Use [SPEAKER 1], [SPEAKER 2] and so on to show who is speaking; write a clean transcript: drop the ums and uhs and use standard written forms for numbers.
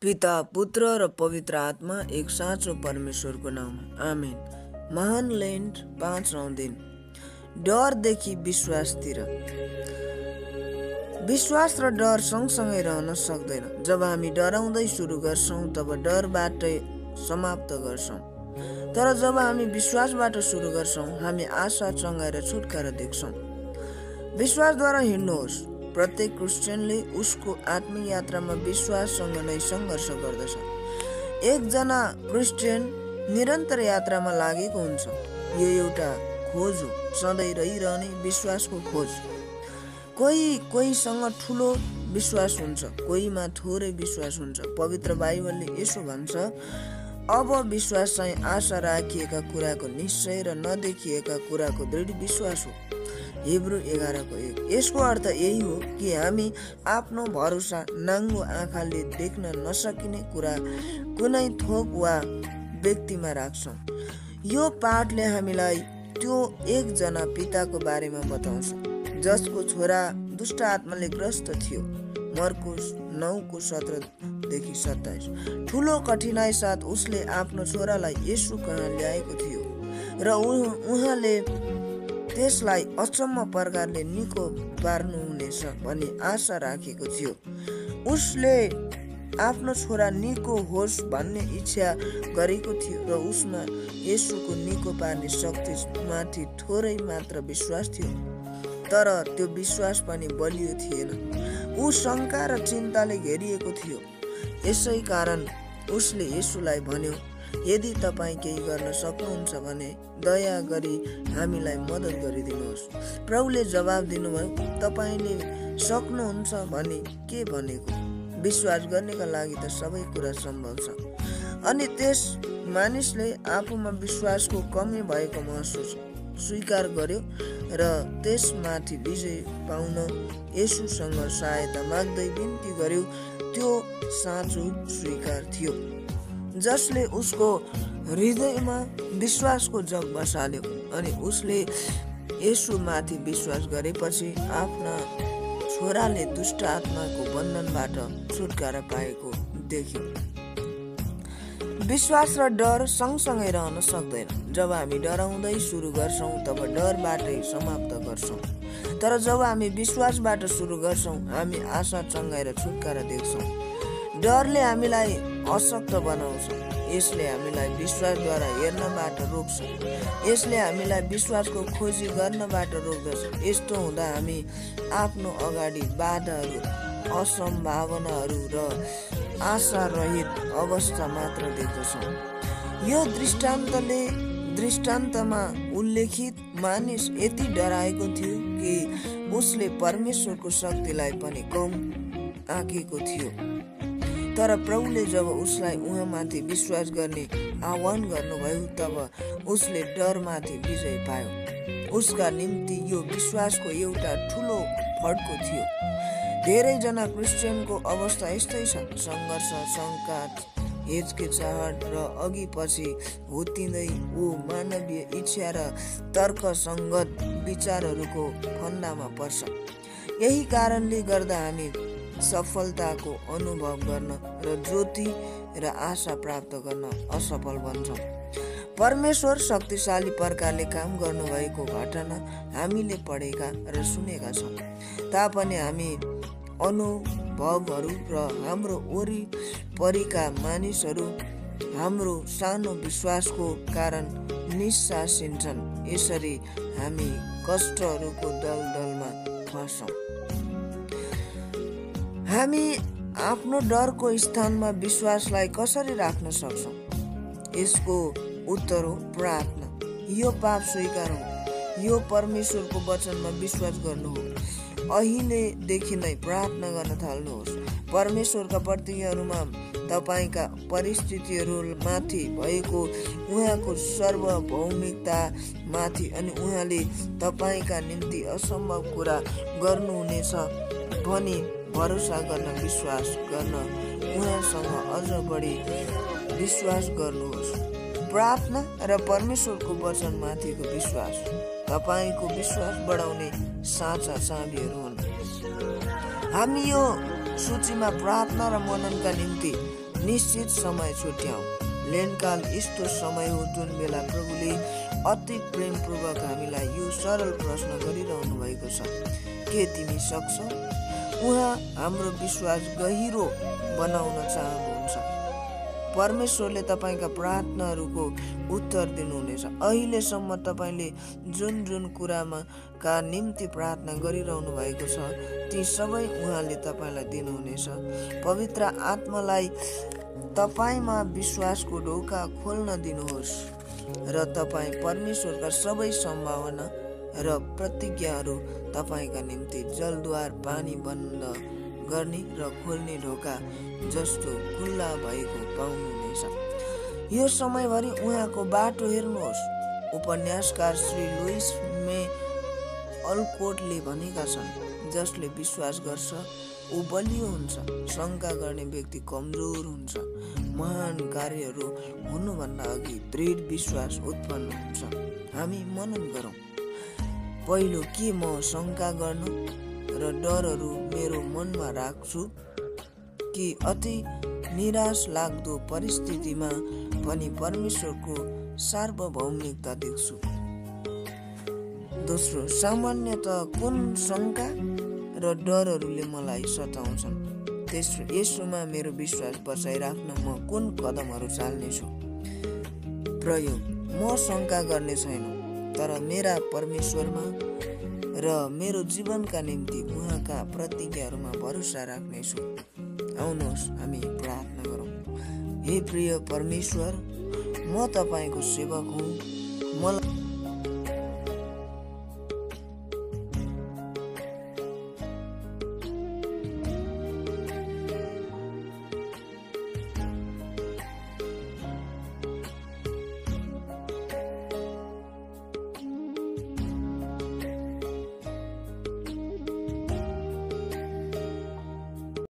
[SPEAKER 1] पिता, पुत्र र पवित्र आत्मा एक साँचो परमेश्वरको नाममा आमेन। महान लेन्ट 5औं दिन। डरदेखि विश्वासतिर। विश्वास र डर सँगसँगै रहन सक्दैन। जब हामी डराउँदै सुरु गर्छौँ तब डरबाटै समाप्त गर्छौँ। तर जब हामी विश्वासबाट सुरु गर्छौँ हामी आशा चङ्गाएर छुटकारा देख्छौँ। विश्वासद्वारा हिँड्नुहोस्। प्रत्येक क्रिस्चियनले उसको आत्मिक यात्रामा विश्वाससँग नै सङ्घर्ष गर्दछ। एकजना क्रिस्चियन निरन्तर यात्रामा लागेको हुन्छ। यो एउटा खोज हो, सधैँ रहिरहने विश्वासको खोज। कोहीसँग ठुलो विश्वास हुन्छ, कोहीमा थोरै विश्वास हुन्छ। पवित्र बाइबलले यसो भन्छ, अब विश्वास चाहिँ आशा राखिएका कुराको निश्चय र नदेखिएका कुराको दृढ विश्वास हो। हिब्रू 11:1। यसको अर्थ यही हो कि हामी आफ्नो भरोसा नाङ्गो आँखाले देख्न नसकिने कुरा कुनै थोक वा व्यक्तिमा राख्छौँ। यो पाठले हामीलाई त्यो एकजना पिताको बारेमा बताउँछ जसको छोरा दुष्ट आत्माले ग्रस्त थियो। मर्कुस 9:17-27। ठुलो कठिनाइ साथ उसले आफ्नो छोरालाई येशू कहाँ ल्याएको थियो र उहाँले त्यसलाई अचम्म प्रकारले निको पार्नुहुनेछ भन्ने आशा राखेको थियो। उसले आफ्नो छोरा निको होस् भन्ने इच्छा गरेको थियो र उसमा येशूको निको पार्ने शक्तिमाथि थोरै मात्र विश्वास थियो। तर त्यो विश्वास पनि बलियो थिएन। ऊ शङ्का र चिन्ताले घेरिएको थियो। यसै कारण उसले येशूलाई भन्यो, यदि तपाईँ केही गर्न सक्नुहुन्छ भने दया गरी हामीलाई मद्दत गरिदिनुहोस्। प्रभुले जवाब दिनुभयो, तपाईँले सक्नुहुन्छ भने के भनेको? विश्वास गर्नेका लागि त सबै कुरा सम्भव छ। अनि त्यस मानिसले आफूमा विश्वासको कमी भएको महसुस स्वीकार गर्यो र त्यसमाथि विजय पाउन येशूसँग सहायता माग्दै बिन्ती गर्यो। त्यो साँचो स्वीकार थियो जसले उसको हृदयमा विश्वासको जग बसाल्यो। अनि उसले येशूमाथि विश्वास गरेपछि आफ्ना छोराले दुष्ट आत्माको बन्धनबाट छुटकारा पाएको देख्यो। विश्वास र डर सँगसँगै रहन सक्दैन। जब हामी डराउँदै सुरु गर्छौँ तब डरबाटै समाप्त गर्छौँ। तर जब हामी विश्वासबाट सुरु गर्छौँ हामी आशा चङ्गाएर छुटकारा देख्छौँ। डरले हामीलाई अशक्त बनाउँछ। यसले हामीलाई विश्वासद्वारा हेर्नबाट रोक्छ। यसले हामीलाई विश्वासको खोजी गर्नबाट रोक्दछ। यस्तो हुँदा हामी आफ्नो अगाडि बाधाहरू, असम्भावनाहरू र आशा रहित अवस्था मात्र देख्दछौँ। यो दृष्टान्तमा उल्लेखित मानिस यति डराएको थियो कि उसले परमेश्वरको शक्तिलाई पनि कम आँकेको थियो। तर प्रभुले जब उसलाई उहाँमाथि विश्वास गर्ने आह्वान गर्नुभयो तब उसले डरमाथि विजय पायो। उसका निम्ति यो विश्वासको एउटा ठुलो फड्को थियो। धेरैजना क्रिस्चियनको अवस्था यस्तै छ। सङ्घर्ष, शङ्का, हिचकिचाहट र अघि पछि हुत्तिँदै ऊ मानवीय इच्छा र तर्कसङ्गत विचारहरूको फन्दामा पर्छ। यही कारणले गर्दा हामी सफलताको अनुभव गर्न र ज्योति र आशा प्राप्त गर्न असफल बन्छौँ। परमेश्वर शक्तिशाली प्रकारले काम गर्नुभएको घटना हामीले पढेका र सुनेका छौँ। तापनि हामी अनुभवहरू र हाम्रो वरिपरिका मानिसहरू हाम्रो सानो विश्वासको कारण निस्सासिन्छन्। यसरी हामी कष्टहरूको दलदलमा फस्छौँ। हामी आफ्नो डरको स्थानमा विश्वासलाई कसरी राख्न सक्छौँ? यसको उत्तर हो प्रार्थना। यो पाप स्वीकार हो। यो परमेश्वरको वचनमा विश्वास गर्नु हो। अहिलेदेखि नै प्रार्थना गर्न थाल्नुहोस्। परमेश्वरका प्रतिज्ञाहरूमा तपाईँका परिस्थितिहरूमाथि भएको उहाँको सार्वभौमिकतामाथि अनि उहाँले तपाईँका निम्ति असम्भव कुरा गर्नुहुनेछ भनी भरोसा गर्न विश्वास गर्न उहाँसँग अझ बढी विश्वास गर्नुहोस्। प्रार्थना र परमेश्वरको वचनमाथिको विश्वास तपाईँको विश्वास बढाउने साँचा चाबीहरू हुन्। हामी यो सूचीमा प्रार्थना र मननका निम्ति निश्चित समय छुट्याऊ। लेनकाल यस्तो समय हो जुन बेला प्रभुले अति प्रेमपूर्वक हामीलाई यो सरल प्रश्न गरिरहनु भएको छ, के तिमी सक्छौ? उहाँ हाम्रो विश्वास गहिरो बनाउन चाहनुहुन्छ। परमेश्वरले तपाईँका प्रार्थनाहरूको उत्तर दिनुहुनेछ। अहिलेसम्म तपाईँले जुन जुन कुरामा का निम्ति प्रार्थना गरिरहनु भएको छ ती सबै उहाँले तपाईँलाई दिनुहुनेछ। पवित्र आत्मालाई तपाईँमा विश्वासको ढोका खोल्न दिनुहोस् र तपाईँ परमेश्वरका सबै सम्भावना र प्रतिज्ञाहरू तपाईँका निम्ति जलद्वार पानी बन्द गर्ने र खोल्ने ढोका जस्तो खुल्ला भएको पाउनुहुनेछ। यो समयभरि उहाँको बाटो हेर्नुहोस्। उपन्यासकार श्री लुइस मे अल्कोटले भनेका छन्, जसले विश्वास गर्छ ऊ बलियो हुन्छ, शङ्का गर्ने व्यक्ति कमजोर हुन्छ। महान कार्यहरू हुनुभन्दा अघि दृढ विश्वास उत्पन्न हुन्छ। हामी मनन गरौँ। पहिलो, के म शङ्का गर्न र डरहरू मेरो मनमा राख्छु कि अति निराश लाग्दो परिस्थितिमा पनि परमेश्वरको सार्वभौमिकता देख्छु? दोस्रो, सामान्यतः कुन शङ्का र डरहरूले मलाई सताउँछन्? तेस्रो, यसोमा मेरो विश्वास बचाइराख्न म कुन कदमहरू चाल्नेछु? प्रयोग, म शङ्का गर्ने छैन, तर मेरा परमेश्वरमा र मेरो जीवनका निम्ति उहाँका प्रतिज्ञाहरूमा भरोसा राख्नेछु। आउनुहोस् हामी प्रार्थना गरौँ। हे प्रिय परमेश्वर, म तपाईँको सेवक हुँ। मलाई